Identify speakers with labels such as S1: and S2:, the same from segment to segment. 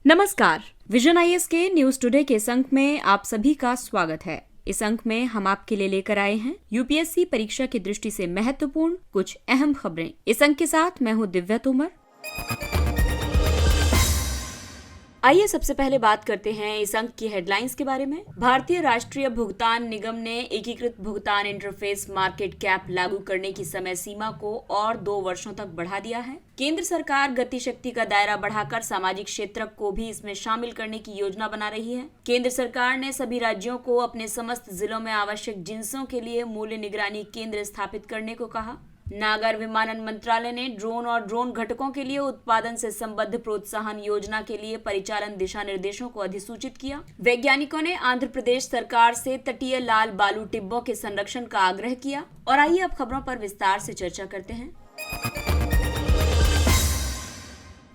S1: नमस्कार, vision IAS के news today के इस अंक में आप सभी का स्वागत है। इस अंक में हम आपके लिए लेकर आए हैं यूपीएससी परीक्षा की दृष्टि से महत्वपूर्ण कुछ अहम खबरें। इस अंक के साथ मैं हूं दिव्या तोमर। आइए सबसे पहले बात करते हैं इस अंक की हेडलाइंस के बारे में। भारतीय राष्ट्रीय भुगतान निगम ने एकीकृत भुगतान इंटरफेस मार्केट कैप लागू करने की समय सीमा को और 2 वर्षों तक बढ़ा दिया है। केंद्र सरकार गतिशक्ति का दायरा बढ़ाकर सामाजिक क्षेत्र को भी इसमें शामिल करने की योजना बना रही है। केंद्र सरकार ने सभी राज्यों को अपने समस्त जिलों में आवश्यक जिन्सों के लिए मूल्य निगरानी केंद्र स्थापित करने को कहा। नागर विमानन मंत्रालय ने ड्रोन और ड्रोन घटकों के लिए उत्पादन से संबद्ध प्रोत्साहन योजना के लिए परिचालन दिशा निर्देशों को अधिसूचित किया। वैज्ञानिकों ने आंध्र प्रदेश सरकार से तटीय लाल बालू टिब्बों के संरक्षण का आग्रह किया। और आइए अब खबरों पर विस्तार से चर्चा करते हैं।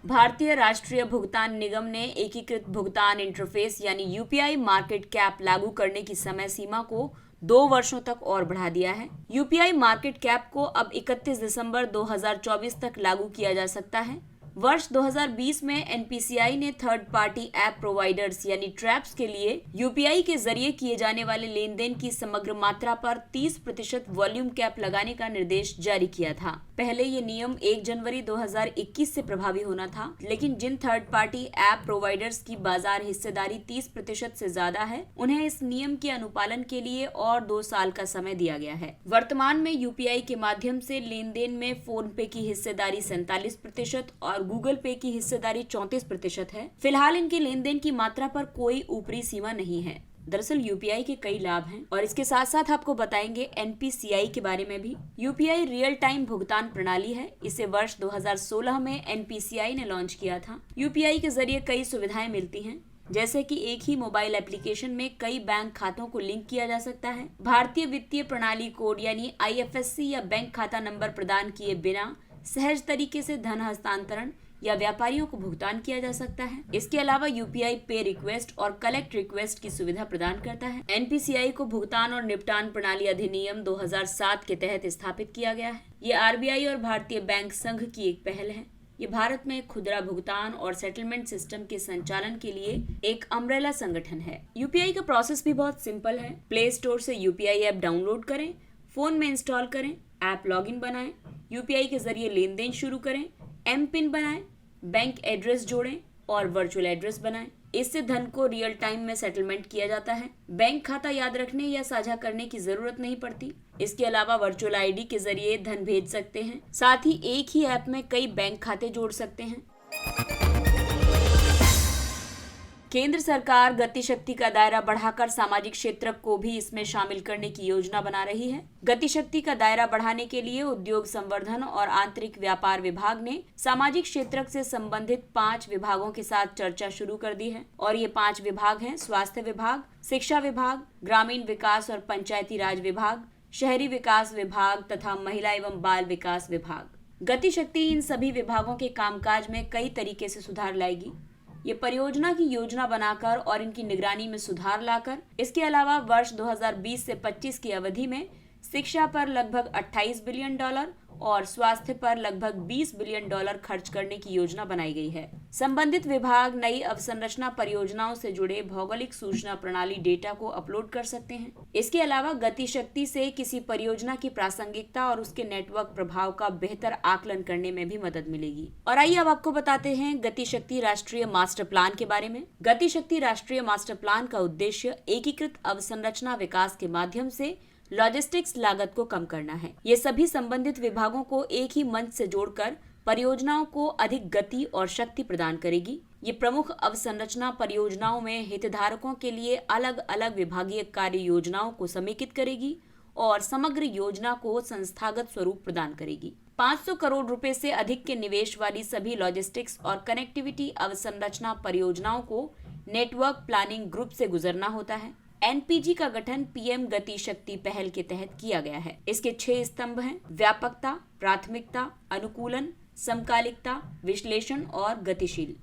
S1: भारतीय राष्ट्रीय भुगतान निगम ने एकीकृत भुगतान इंटरफेस यानी यूपीआई मार्केट कैप लागू करने की समय सीमा को 2 वर्षों तक और बढ़ा दिया है। यूपीआई मार्केट कैप को अब 31 दिसंबर 2024 तक लागू किया जा सकता है। वर्ष 2020 में एनपीसीआई ने थर्ड पार्टी ऐप प्रोवाइडर्स यानी ट्रैप्स के लिए यूपीआई के जरिए किए जाने वाले लेन देन की समग्र मात्रा पर 30% वॉल्यूम कैप लगाने का निर्देश जारी किया था। पहले ये नियम 1 जनवरी 2021 से प्रभावी होना था, लेकिन जिन थर्ड पार्टी ऐप प्रोवाइडर्स की बाजार हिस्सेदारी 30% से ज्यादा है, उन्हें इस नियम के अनुपालन के लिए और 2 साल का समय दिया गया है। वर्तमान में यूपीआई के माध्यम से लेन देन में फोन पे की हिस्सेदारी 47% और गूगल पे की हिस्सेदारी 34% है। फिलहाल इनके लेन देन की मात्रा पर कोई ऊपरी सीमा नहीं है। दरअसल यूपीआई के कई लाभ हैं और इसके साथ साथ आपको बताएंगे एनपीसीआई के बारे में भी। यूपीआई रियल टाइम भुगतान प्रणाली है। इसे वर्ष 2016 में एनपीसीआई ने लॉन्च किया था। यूपीआई के जरिए कई सुविधाएं मिलती हैं, जैसे कि एक ही मोबाइल एप्लीकेशन में कई बैंक खातों को लिंक किया जा सकता है। भारतीय वित्तीय प्रणाली कोड यानी आईएफएससी या बैंक खाता नंबर प्रदान किए बिना सहज तरीके से धन हस्तांतरण या व्यापारियों को भुगतान किया जा सकता है। इसके अलावा यूपीआई पे रिक्वेस्ट और कलेक्ट रिक्वेस्ट की सुविधा प्रदान करता है। एनपीसीआई को भुगतान और निपटान प्रणाली अधिनियम 2007 के तहत स्थापित किया गया है। ये आरबीआई और भारतीय बैंक संघ की एक पहल है। ये भारत में खुदरा भुगतान और सेटलमेंट सिस्टम के संचालन के लिए एक अम्ब्रेला संगठन है। यूपीआई का प्रोसेस भी बहुत सिंपल है। प्ले स्टोर से यूपीआई ऐप डाउनलोड करें, फोन में इंस्टॉल करें, ऐप लॉगिन बनाएं, यूपीआई के जरिए लेन देन शुरू करें, एम पिन बनाएं, बैंक एड्रेस जोड़ें और वर्चुअल एड्रेस बनाएं। इससे धन को रियल टाइम में सेटलमेंट किया जाता है। बैंक खाता याद रखने या साझा करने की जरूरत नहीं पड़ती। इसके अलावा वर्चुअल आईडी के जरिए धन भेज सकते हैं। साथ ही एक ही ऐप में कई बैंक खाते जोड़ सकते हैं। केंद्र सरकार गतिशक्ति का दायरा बढ़ाकर सामाजिक क्षेत्र को भी इसमें शामिल करने की योजना बना रही है। गतिशक्ति का दायरा बढ़ाने के लिए उद्योग संवर्धन और आंतरिक व्यापार विभाग ने सामाजिक क्षेत्र से संबंधित 5 विभागों के साथ चर्चा शुरू कर दी है। और ये 5 विभाग हैं: स्वास्थ्य विभाग, शिक्षा विभाग, ग्रामीण विकास और पंचायती राज विभाग, शहरी विकास विभाग तथा महिला एवं बाल विकास विभाग। गतिशक्ति इन सभी विभागों के कामकाज में कई तरीके से सुधार लाएगी। ये परियोजना की योजना बनाकर और इनकी निगरानी में सुधार लाकर, इसके अलावा वर्ष 2020 से 25 की अवधि में शिक्षा पर लगभग $28 बिलियन और स्वास्थ्य पर लगभग $20 बिलियन खर्च करने की योजना बनाई गई है। संबंधित विभाग नई अवसंरचना परियोजनाओं से जुड़े भौगोलिक सूचना प्रणाली डेटा को अपलोड कर सकते हैं। इसके अलावा गतिशक्ति से किसी परियोजना की प्रासंगिकता और उसके नेटवर्क प्रभाव का बेहतर आकलन करने में भी मदद मिलेगी। और आइए अब आपको बताते हैं गतिशक्ति राष्ट्रीय मास्टर प्लान के बारे में। गतिशक्ति राष्ट्रीय मास्टर प्लान का उद्देश्य एकीकृत अवसंरचना विकास के माध्यम से लॉजिस्टिक्स लागत को कम करना है। ये सभी संबंधित विभागों को एक ही मंच से जोड़कर परियोजनाओं को अधिक गति और शक्ति प्रदान करेगी। ये प्रमुख अवसंरचना परियोजनाओं में हितधारकों के लिए अलग अलग विभागीय कार्य योजनाओं को समेकित करेगी और समग्र योजना को संस्थागत स्वरूप प्रदान करेगी। 500 करोड़ रुपए से अधिक के निवेश वाली सभी लॉजिस्टिक्स और कनेक्टिविटी अवसंरचना परियोजनाओं को नेटवर्क प्लानिंग ग्रुप से गुजरना होता है। एनपीजी का गठन पीएम गति शक्ति पहल के तहत किया गया है। इसके 6 स्तंभ हैं: व्यापकता, प्राथमिकता, अनुकूलन, समकालिकता, विश्लेषण और गतिशील।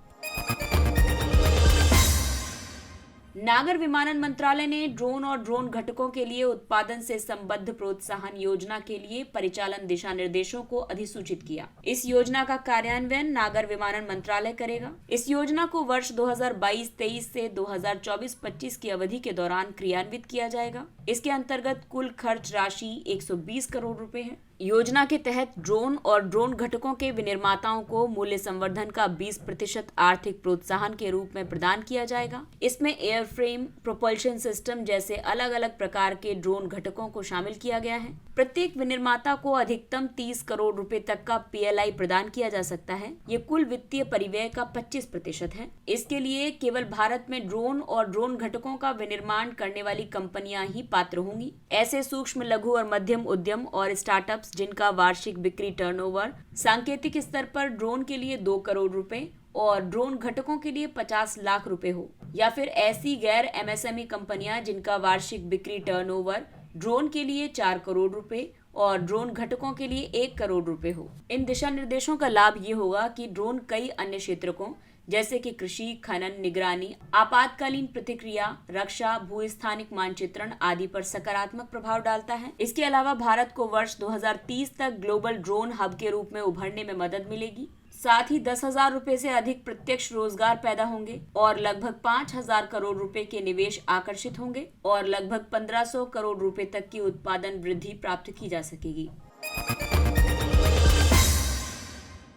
S1: नागर विमानन मंत्रालय ने ड्रोन और ड्रोन घटकों के लिए उत्पादन से संबद्ध प्रोत्साहन योजना के लिए परिचालन दिशा निर्देशों को अधिसूचित किया। इस योजना का कार्यान्वयन नागर विमानन मंत्रालय करेगा। इस योजना को वर्ष 2022-23 से 2024-25 की अवधि के दौरान क्रियान्वित किया जाएगा। इसके अंतर्गत कुल खर्च राशि 120 करोड़ रुपए है। योजना के तहत ड्रोन और ड्रोन घटकों के विनिर्माताओं को मूल्य संवर्धन का 20% आर्थिक प्रोत्साहन के रूप में प्रदान किया जाएगा। इसमें एयरफ्रेम, प्रोपल्शन सिस्टम जैसे अलग अलग प्रकार के ड्रोन घटकों को शामिल किया गया है। प्रत्येक विनिर्माता को अधिकतम 30 करोड़ रुपए तक का PLI प्रदान किया जा सकता है। ये कुल वित्तीय परिव्यय का 25% है। इसके लिए केवल भारत में ड्रोन और ड्रोन घटकों का विनिर्माण करने वाली कंपनियां ही पात्र होंगी। ऐसे सूक्ष्म, लघु और मध्यम उद्यम और स्टार्टअप्स जिनका वार्षिक बिक्री टर्नओवर सांकेतिक स्तर पर ड्रोन के लिए 2 करोड़ रुपए और ड्रोन घटकों के लिए 50 लाख रुपए हो, या फिर ऐसी गैर MSME कंपनियां जिनका वार्षिक बिक्री टर्नओवर ड्रोन के लिए 4 करोड़ रुपए और ड्रोन घटकों के लिए 1 करोड़ रुपए हो। इन दिशा निर्देशों का लाभ ये होगा कि ड्रोन कई अन्य क्षेत्रों जैसे कि कृषि, खनन, निगरानी, आपातकालीन प्रतिक्रिया, रक्षा, भूस्थानिक मानचित्रण आदि पर सकारात्मक प्रभाव डालता है। इसके अलावा भारत को वर्ष 2030 तक ग्लोबल ड्रोन हब के रूप में उभरने में मदद मिलेगी। साथ ही 10,000 रुपए से अधिक प्रत्यक्ष रोजगार पैदा होंगे और लगभग 5,000 करोड़ रुपए के निवेश आकर्षित होंगे और लगभग 1,500 करोड़ रुपए तक की उत्पादन वृद्धि प्राप्त की जा सकेगी।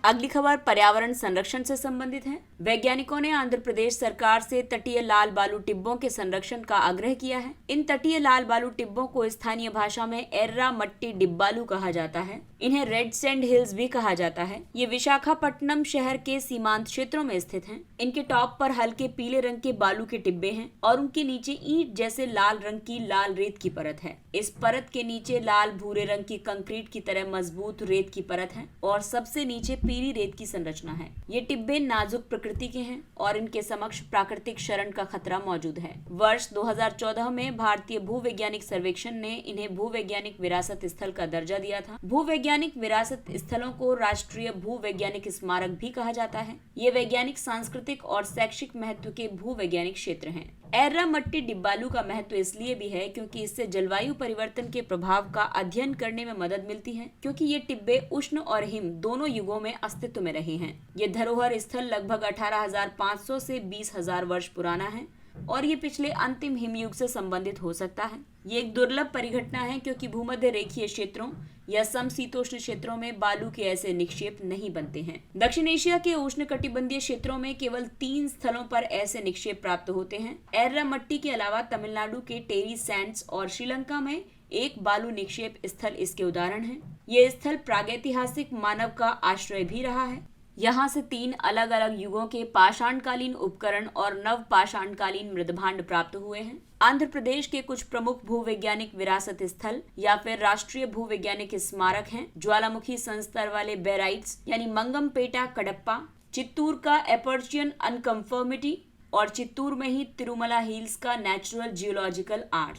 S1: अगली खबर पर्यावरण संरक्षण से संबंधित है। वैज्ञानिकों ने आंध्र प्रदेश सरकार से तटीय लाल बालू टिब्बों के संरक्षण का आग्रह किया है। इन तटीय लाल बालू टिब्बों को स्थानीय भाषा में एर्रा मट्टी डिब्बालू कहा जाता है। इन्हें रेड सैंड हिल्स भी कहा जाता है। ये विशाखापट्टनम शहर के सीमांत क्षेत्रों में स्थित हैं। इनके टॉप पर हल्के पीले रंग के बालू के टिब्बे हैं और उनके नीचे ईंट जैसे लाल रंग की लाल रेत की परत है। इस परत के नीचे लाल भूरे रंग की कंक्रीट की तरह मजबूत रेत की परत है और सबसे नीचे पीली रेत की संरचना है। ये टिब्बे नाजुक प्रकृति के हैं और इनके समक्ष प्राकृतिक क्षरण का खतरा मौजूद है। वर्ष 2014 में भारतीय भूवैज्ञानिक सर्वेक्षण ने इन्हें भूवैज्ञानिक विरासत स्थल का दर्जा दिया था। भूवैज्ञानिक विरासत स्थलों को राष्ट्रीय भूवैज्ञानिक स्मारक भी कहा जाता है। ये वैज्ञानिक, सांस्कृतिक और शैक्षिक महत्व के भूवैज्ञानिक क्षेत्र हैं। एर्रा मट्टी डिब्बालू का महत्व इसलिए भी है क्योंकि इससे जलवायु परिवर्तन के प्रभाव का अध्ययन करने में मदद मिलती है, क्योंकि ये टिब्बे उष्ण और हिम दोनों युगों में अस्तित्व में रहे हैं। ये धरोहर स्थल लगभग 18,500 से 20,000 वर्ष पुराना है और ये पिछले अंतिम हिमयुग से संबंधित हो सकता है। ये एक दुर्लभ परिघटना है क्योंकि भूमध्य रेखीय क्षेत्रों या समशीतोष्ण क्षेत्रों में बालू के ऐसे निक्षेप नहीं बनते हैं। दक्षिण एशिया के उष्णकटिबंधीय क्षेत्रों में केवल 3 स्थलों पर ऐसे निक्षेप प्राप्त होते हैं। एर्रा मट्टी के अलावा तमिलनाडु के टेरी सैंड्स और श्रीलंका में एक बालू निक्षेप स्थल इसके उदाहरण हैं। ये स्थल प्रागैतिहासिक मानव का आश्रय भी रहा है। यहाँ से 3 अलग अलग युगों के पाषाणकालीन उपकरण और नव पाषाणकालीन मृदभांड प्राप्त हुए हैं। आंध्र प्रदेश के कुछ प्रमुख भूवैज्ञानिक विरासत स्थल या फिर राष्ट्रीय भूवैज्ञानिक स्मारक हैं ज्वालामुखी संस्तर वाले बेराइट्स यानी मंगमपेटा कडप्पा, चित्तूर का एपर्चियन अनकंफर्मिटी और चित्तूर में ही तिरुमला हिल्स का नेचुरल जियोलॉजिकल आर्ट।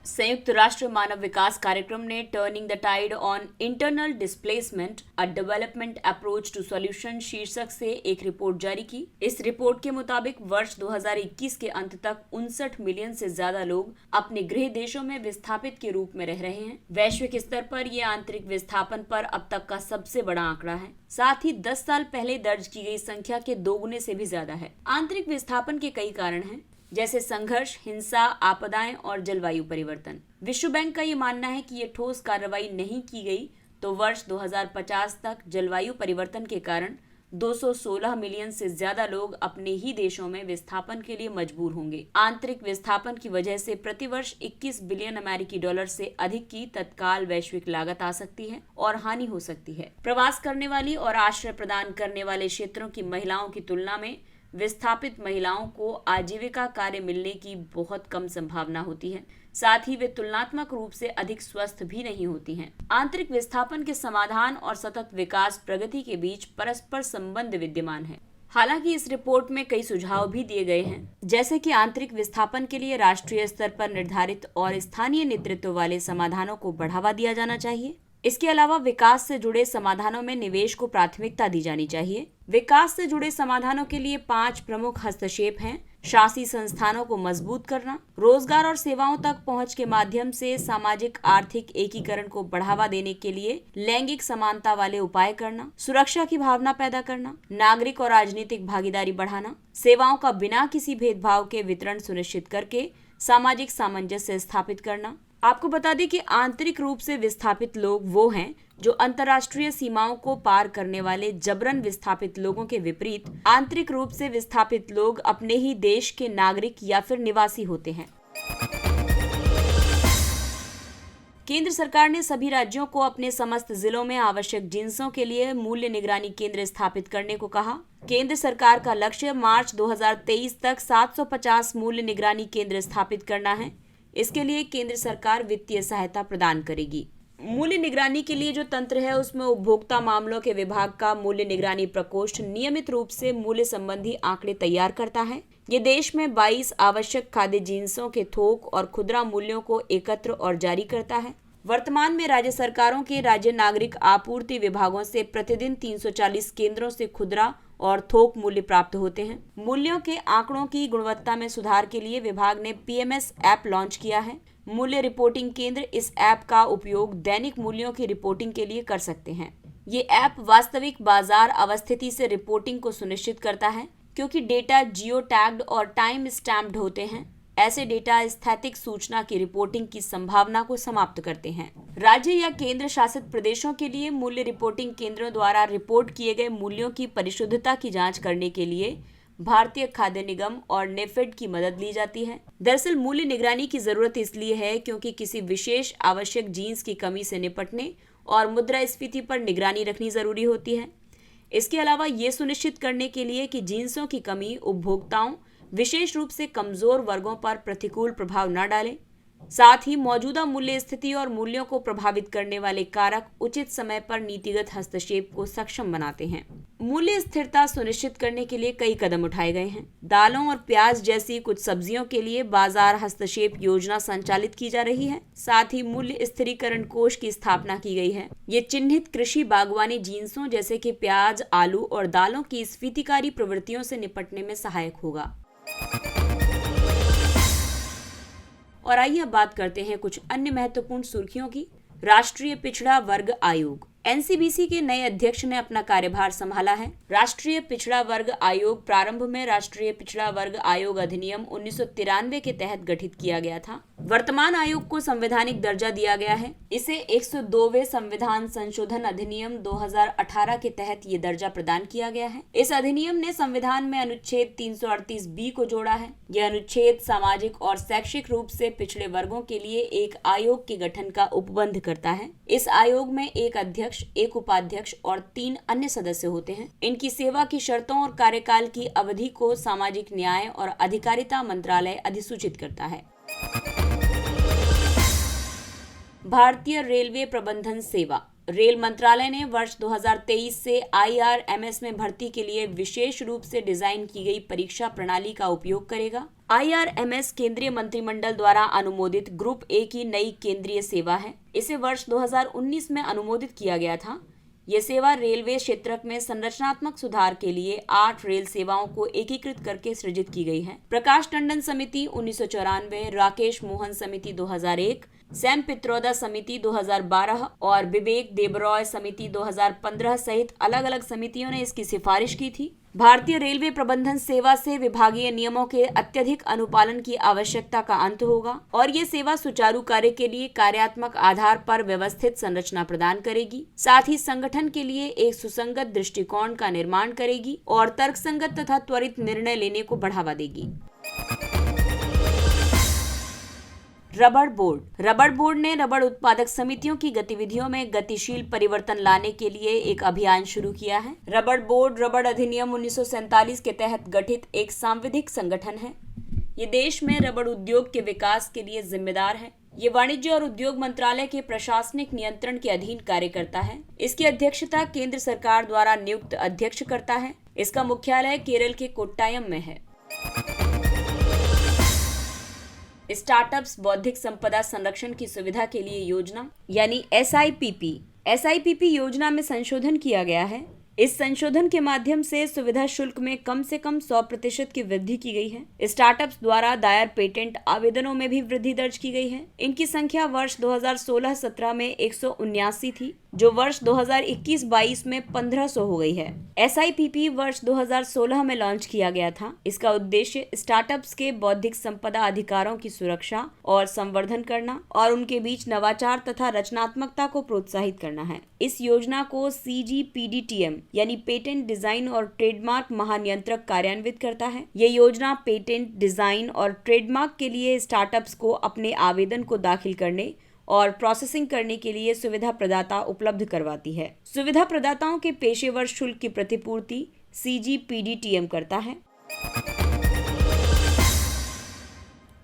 S1: संयुक्त राष्ट्र मानव विकास कार्यक्रम ने turning the tide on internal displacement a development approach to solution शीर्षक से एक रिपोर्ट जारी की। इस रिपोर्ट के मुताबिक वर्ष 2021 के अंत तक 59 मिलियन से ज्यादा लोग अपने गृह देशों में विस्थापित के रूप में रह रहे हैं। वैश्विक स्तर पर यह आंतरिक विस्थापन पर अब तक का सबसे बड़ा आंकड़ा है। साथ ही 10 साल पहले दर्ज की गई संख्या के दोगुने से भी ज्यादा है। आंतरिक विस्थापन के कई कारण हैं, जैसे संघर्ष, हिंसा, आपदाएं और जलवायु परिवर्तन। विश्व बैंक का ये मानना है कि ये ठोस कार्रवाई नहीं की गई तो वर्ष 2050 तक जलवायु परिवर्तन के कारण 216 मिलियन से ज्यादा लोग अपने ही देशों में विस्थापन के लिए मजबूर होंगे। आंतरिक विस्थापन की वजह से प्रतिवर्ष 21 बिलियन अमेरिकी डॉलर से अधिक की तत्काल वैश्विक लागत आ सकती है और हानि हो सकती है। प्रवास करने वाली और आश्रय प्रदान करने वाले क्षेत्रों की महिलाओं की तुलना में विस्थापित महिलाओं को आजीविका कार्य मिलने की बहुत कम संभावना होती है। साथ ही वे तुलनात्मक रूप से अधिक स्वस्थ भी नहीं होती हैं। आंतरिक विस्थापन के समाधान और सतत विकास प्रगति के बीच परस्पर संबंध विद्यमान है। हालांकि इस रिपोर्ट में कई सुझाव भी दिए गए हैं, जैसे कि आंतरिक विस्थापन के लिए राष्ट्रीय स्तर पर निर्धारित और स्थानीय नेतृत्व वाले समाधानों को बढ़ावा दिया जाना चाहिए। इसके अलावा विकास से जुड़े समाधानों में निवेश को प्राथमिकता दी जानी चाहिए। विकास से जुड़े समाधानों के लिए 5 प्रमुख हस्तक्षेप हैं। शासी संस्थानों को मजबूत करना, रोजगार और सेवाओं तक पहुंच के माध्यम से सामाजिक आर्थिक एकीकरण को बढ़ावा देने के लिए लैंगिक समानता वाले उपाय करना, सुरक्षा की भावना पैदा करना, नागरिक और राजनीतिक भागीदारी बढ़ाना, सेवाओं का बिना किसी भेदभाव के वितरण सुनिश्चित करके सामाजिक सामंजस्य स्थापित करना। आपको बता दें कि आंतरिक रूप से विस्थापित लोग वो हैं जो अंतर्राष्ट्रीय सीमाओं को पार करने वाले जबरन विस्थापित लोगों के विपरीत आंतरिक रूप से विस्थापित लोग अपने ही देश के नागरिक या फिर निवासी होते हैं। केंद्र सरकार ने सभी राज्यों को अपने समस्त जिलों में आवश्यक जिन्सों के लिए मूल्य निगरानी केंद्र स्थापित करने को कहा। केंद्र सरकार का लक्ष्य मार्च 2023 तक 750 मूल्य निगरानी केंद्र स्थापित करना है। इसके लिए केंद्र सरकार वित्तीय सहायता प्रदान करेगी। मूल्य निगरानी के लिए जो तंत्र है उसमें उपभोक्ता मामलों के विभाग का मूल्य निगरानी प्रकोष्ठ नियमित रूप से मूल्य संबंधी आंकड़े तैयार करता है। ये देश में 22 आवश्यक खाद्य जिन्सों के थोक और खुदरा मूल्यों को एकत्र और जारी करता है। वर्तमान में राज्य सरकारों के राज्य नागरिक आपूर्ति विभागों से प्रतिदिन 340 केंद्रों से खुदरा और थोक मूल्य प्राप्त होते हैं। मूल्यों के आंकड़ों की गुणवत्ता में सुधार के लिए विभाग ने पीएमएस ऐप लॉन्च किया है। मूल्य रिपोर्टिंग केंद्र इस ऐप का उपयोग दैनिक मूल्यों की रिपोर्टिंग के लिए कर सकते हैं। ये ऐप वास्तविक बाजार अवस्थिति से रिपोर्टिंग को सुनिश्चित करता है। क्योंकि डेटा जियो टैग्ड और टाइम स्टैम्प्ड होते हैं, ऐसे डेटा स्थैतिक सूचना की रिपोर्टिंग की संभावना को समाप्त करते हैं। राज्य या केंद्र शासित प्रदेशों के लिए मूल्य रिपोर्टिंग केंद्रों द्वारा रिपोर्ट किए गए मूल्यों की परिशुद्धता की जांच करने के लिए भारतीय खाद्य निगम और नेफेड की मदद ली जाती है। दरअसल मूल्य निगरानी की जरूरत इसलिए है क्योंकि किसी विशेष आवश्यक जीन्स की कमी से निपटने और मुद्रास्फीति पर निगरानी रखनी जरूरी होती है। इसके अलावा ये सुनिश्चित करने के लिए कि जीन्सों की कमी उपभोक्ताओं, विशेष रूप से कमजोर वर्गों पर प्रतिकूल प्रभाव न डाले। साथ ही मौजूदा मूल्य स्थिति और मूल्यों को प्रभावित करने वाले कारक उचित समय पर नीतिगत हस्तक्षेप को सक्षम बनाते हैं। मूल्य स्थिरता सुनिश्चित करने के लिए कई कदम उठाए गए हैं। दालों और प्याज जैसी कुछ सब्जियों के लिए बाजार हस्तक्षेप योजना संचालित की जा रही है। साथ ही मूल्य स्थिरीकरण कोष की स्थापना की गई है। ये चिन्हित कृषि बागवानी जिन्सों जैसे कि प्याज, आलू और दालों की स्फीतिकारी प्रवृत्तियों से निपटने में सहायक होगा। और आइए अब बात करते हैं कुछ अन्य महत्वपूर्ण सुर्खियों की। राष्ट्रीय पिछड़ा वर्ग आयोग एनसीबीसी के नए अध्यक्ष ने अपना कार्यभार संभाला है। राष्ट्रीय पिछड़ा वर्ग आयोग प्रारंभ में राष्ट्रीय पिछड़ा वर्ग आयोग अधिनियम 1993 के तहत गठित किया गया था। वर्तमान आयोग को संवैधानिक दर्जा दिया गया है। इसे 102वें संविधान संशोधन अधिनियम 2018 के तहत ये दर्जा प्रदान किया गया है। इस अधिनियम ने संविधान में अनुच्छेद 338B को जोड़ा है। यह अनुच्छेद सामाजिक और शैक्षिक रूप से पिछड़े वर्गों के लिए एक आयोग के गठन का उपबंध करता है। इस आयोग में एक अध्यक्ष, एक उपाध्यक्ष और 3 अन्य सदस्य होते हैं। इनकी सेवा की शर्तों और कार्यकाल की अवधि को सामाजिक न्याय और अधिकारिता मंत्रालय अधिसूचित करता है। भारतीय रेलवे प्रबंधन सेवा रेल मंत्रालय ने वर्ष 2023 से IRMS में भर्ती के लिए विशेष रूप से डिजाइन की गई परीक्षा प्रणाली का उपयोग करेगा। IRMS केंद्रीय मंत्रिमंडल द्वारा अनुमोदित ग्रुप ए की नई केंद्रीय सेवा है। इसे वर्ष 2019 में अनुमोदित किया गया था। ये सेवा रेलवे क्षेत्र में संरचनात्मक सुधार के लिए 8 रेल सेवाओं को एकीकृत करके सृजित की गई है। प्रकाश टंडन समिति 1994, राकेश मोहन समिति 2001, सैम पित्रोदा समिति 2012 और विवेक देबरॉय समिति 2015 सहित अलग अलग समितियों ने इसकी सिफारिश की थी। भारतीय रेलवे प्रबंधन सेवा से विभागीय नियमों के अत्यधिक अनुपालन की आवश्यकता का अंत होगा और ये सेवा सुचारू कार्य के लिए कार्यात्मक आधार पर व्यवस्थित संरचना प्रदान करेगी। साथ ही संगठन के लिए एक सुसंगत दृष्टिकोण का निर्माण करेगी और तर्कसंगत तथा त्वरित निर्णय लेने को बढ़ावा देगी। रबड़ बोर्ड ने रबड़ उत्पादक समितियों की गतिविधियों में गतिशील परिवर्तन लाने के लिए एक अभियान शुरू किया है। रबड़ बोर्ड रबड़ अधिनियम 1947 के तहत गठित एक सांविधिक संगठन है। ये देश में रबड़ उद्योग के विकास के लिए जिम्मेदार है। ये वाणिज्य और उद्योग मंत्रालय के प्रशासनिक नियंत्रण के अधीन कार्य करता है। इसकी अध्यक्षता केंद्र सरकार द्वारा नियुक्त अध्यक्ष करता है। इसका मुख्यालय केरल के कोट्टायम में है। स्टार्टअप्स बौद्धिक संपदा संरक्षण की सुविधा के लिए योजना यानी SIPP योजना में संशोधन किया गया है। इस संशोधन के माध्यम से सुविधा शुल्क में कम से कम 100% की वृद्धि की गई है। स्टार्टअप्स द्वारा दायर पेटेंट आवेदनों में भी वृद्धि दर्ज की गई है। इनकी संख्या वर्ष 2016-17 में 179 थी, जो वर्ष 2021-22 में 1500 हो गई है। SIPP वर्ष 2016 में लॉन्च किया गया था। इसका उद्देश्य स्टार्टअप्स के बौद्धिक संपदा अधिकारों की सुरक्षा और संवर्धन करना और उनके बीच नवाचार तथा रचनात्मकता को प्रोत्साहित करना है। इस योजना को CGPDTM यानी पेटेंट डिजाइन और ट्रेडमार्क महानियंत्रक कार्यान्वित करता है। ये योजना पेटेंट डिजाइन और ट्रेडमार्क के लिए स्टार्टअप्स को अपने आवेदन को दाखिल करने और प्रोसेसिंग करने के लिए सुविधा प्रदाता उपलब्ध करवाती है। सुविधा प्रदाताओं के पेशेवर शुल्क की प्रतिपूर्ति CGPDTM करता है।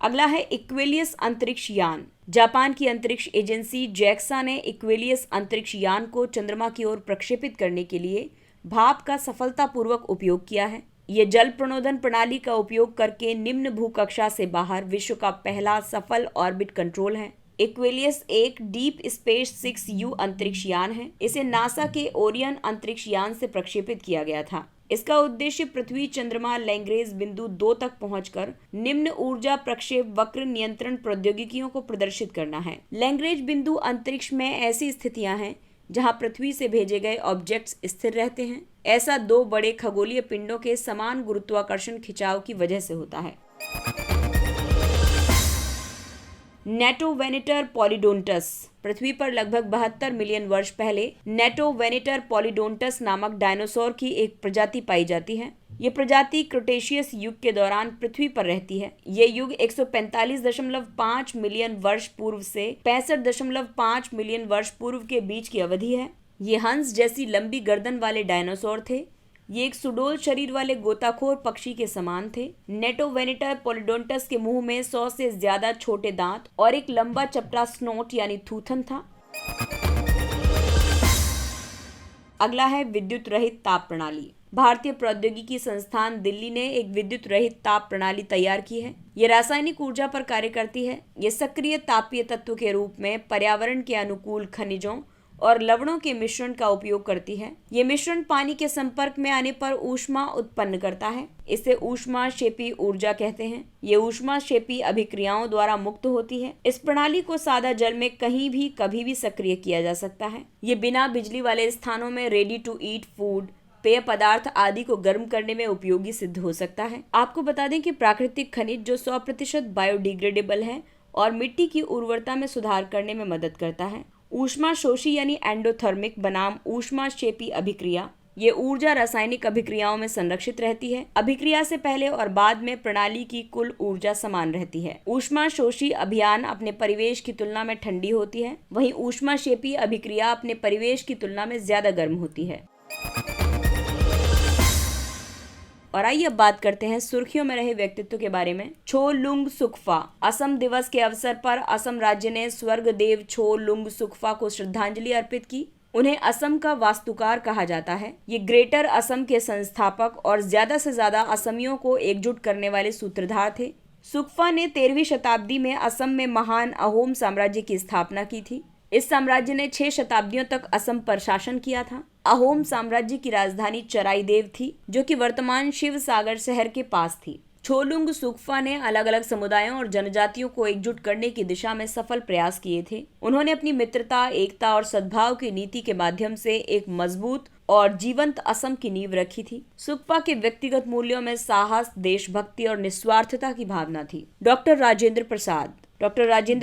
S1: अगला है इक्वेलियस अंतरिक्ष यान। जापान की अंतरिक्ष एजेंसी JAXA ने इक्वेलियस अंतरिक्ष यान को चंद्रमा की ओर प्रक्षेपित करने के लिए भाप का सफलतापूर्वक उपयोग किया है। ये जल प्रणोदन प्रणाली का उपयोग करके निम्न भूकक्षा से बाहर विश्व का पहला सफल ऑर्बिट कंट्रोल है। इक्वेलियस एक डीप स्पेस 6U अंतरिक्ष यान है। इसे नासा के ओरियन अंतरिक्ष यान से प्रक्षेपित किया गया था। इसका उद्देश्य पृथ्वी चंद्रमा लैंग्रेज बिंदु 2 तक पहुंचकर निम्न ऊर्जा प्रक्षेप वक्र नियंत्रण प्रौद्योगिकियों को प्रदर्शित करना है। लैंग्रेज बिंदु अंतरिक्ष में ऐसी स्थितियां हैं जहां पृथ्वी से भेजे गए ऑब्जेक्ट्स स्थिर रहते हैं। ऐसा 2 बड़े खगोलीय पिंडों के समान गुरुत्वाकर्षण खिंचाव की वजह से होता है। नेटोवेनेटर पॉलीडोंटस। पृथ्वी पर लगभग 72 मिलियन वर्ष पहले नेटोवेनेटर पॉलीडोंटस नामक डायनासोर की एक प्रजाति पाई जाती है। ये प्रजाति क्रोटेशियस युग के दौरान पृथ्वी पर रहती है। ये युग 145.5 मिलियन वर्ष पूर्व से 65.5 मिलियन वर्ष पूर्व के बीच की अवधि है। ये हंस जैसी लंबी गर्दन वाले डायनासोर थे। ये एक सुडोल शरीर वाले गोताखोर पक्षी के समान थे। नेटोवेनेटर पॉलीडोंटस के मुंह में 100 से ज्यादा छोटे दांत और एक लंबा चपटा स्नोट यानी थूथन था। अगला है विद्युत रहित ताप प्रणाली। भारतीय प्रौद्योगिकी संस्थान दिल्ली ने एक विद्युत रहित ताप प्रणाली तैयार की है। ये रासायनिक ऊर्जा पर कार्य करती है। ये सक्रिय तापीय तत्व के रूप में पर्यावरण के अनुकूल खनिजों और लवणों के मिश्रण का उपयोग करती है। ये मिश्रण पानी के संपर्क में आने पर ऊष्मा उत्पन्न करता है। इसे ऊष्माक्षेपी ऊर्जा कहते हैं। ये ऊष्माक्षेपी अभिक्रियाओं द्वारा मुक्त होती है। इस प्रणाली को सादा जल में कहीं भी कभी भी सक्रिय किया जा सकता है। ये बिना बिजली वाले स्थानों में रेडी टू ईट फूड, पेय पदार्थ आदि को गर्म करने में उपयोगी सिद्ध हो सकता है। आपको बता दें कि प्राकृतिक खनिज जो 100% बायोडिग्रेडेबल है और मिट्टी की उर्वरता में सुधार करने में मदद करता है। ऊष्माशोषी यानी एंडोथर्मिक बनाम ऊष्माक्षेपी अभिक्रिया। ये ऊर्जा रासायनिक अभिक्रियाओं में संरक्षित रहती है। अभिक्रिया से पहले और बाद में प्रणाली की कुल ऊर्जा समान रहती है। ऊष्माशोषी अभियान अपने परिवेश की तुलना में ठंडी होती है, वहीं ऊष्माक्षेपी अभिक्रिया अपने परिवेश की तुलना में ज्यादा गर्म होती है। और आइए अब बात करते हैं सुर्खियों में रहे व्यक्तित्व के बारे में। छो लुंग सुक्फा। असम दिवस के अवसर पर असम राज्य ने स्वर्ग देव छो लुंग सुक्फा को श्रद्धांजलि अर्पित की। उन्हें असम का वास्तुकार कहा जाता है। ये ग्रेटर असम के संस्थापक और ज्यादा से ज्यादा असमियों को एकजुट करने वाले सूत्रधार थे। सुक्फा ने 13वीं शताब्दी में असम में महान अहोम साम्राज्य की स्थापना की थी। इस साम्राज्य ने 6 शताब्दियों तक असम पर शासन किया था। अहोम साम्राज्य की राजधानी चराईदेव थी, जो कि वर्तमान शिव सागर शहर के पास थी। छोलुंग सुक्फा ने अलग अलग समुदायों और जनजातियों को एकजुट करने की दिशा में सफल प्रयास किए थे। उन्होंने अपनी मित्रता, एकता और सद्भाव की नीति के माध्यम से एक मजबूत और जीवंत असम की नींव रखी थी। सुक्फा के व्यक्तिगत मूल्यों में साहस, देशभक्ति और निस्वार्थता की भावना थी। डॉक्टर राजेंद्र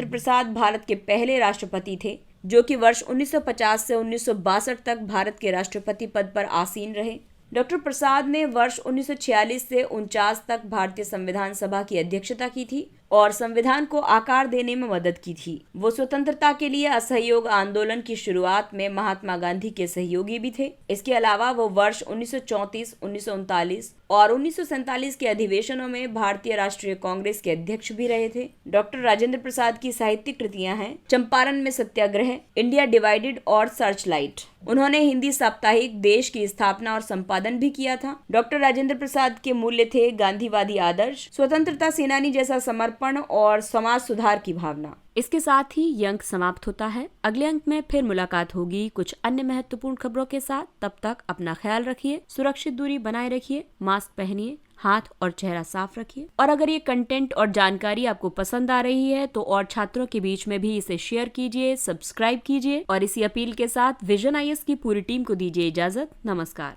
S1: प्रसाद भारत के पहले राष्ट्रपति थे, जो कि वर्ष 1950 से 1962 तक भारत के राष्ट्रपति पद पर आसीन रहे। डॉक्टर प्रसाद ने वर्ष 1946 से 49 तक भारतीय संविधान सभा की अध्यक्षता की थी और संविधान को आकार देने में मदद की थी। वो स्वतंत्रता के लिए असहयोग आंदोलन की शुरुआत में महात्मा गांधी के सहयोगी भी थे। इसके अलावा वो वर्ष 1934, 1939 और 1947 के अधिवेशनों में भारतीय राष्ट्रीय कांग्रेस के अध्यक्ष भी रहे थे। डॉक्टर राजेंद्र प्रसाद की साहित्यिक कृतियां हैं चंपारण में सत्याग्रह, इंडिया डिवाइडेड और सर्चलाइट। उन्होंने हिंदी साप्ताहिक देश की स्थापना और संपादन भी किया था। डॉक्टर राजेंद्र प्रसाद के मूल्य थे गांधीवादी आदर्श, स्वतंत्रता सेनानी जैसा समर्पण समर्पण और समाज सुधार की भावना। इसके साथ ही ये अंक समाप्त होता है। अगले अंक में फिर मुलाकात होगी कुछ अन्य महत्वपूर्ण खबरों के साथ। तब तक अपना ख्याल रखिए, सुरक्षित दूरी बनाए रखिए, मास्क पहनिए, हाथ और चेहरा साफ रखिए। और अगर ये कंटेंट और जानकारी आपको पसंद आ रही है तो और छात्रों के बीच में भी इसे शेयर कीजिए, सब्सक्राइब कीजिए और इसी अपील के साथ विजन IAS की पूरी टीम को दीजिए इजाजत। नमस्कार।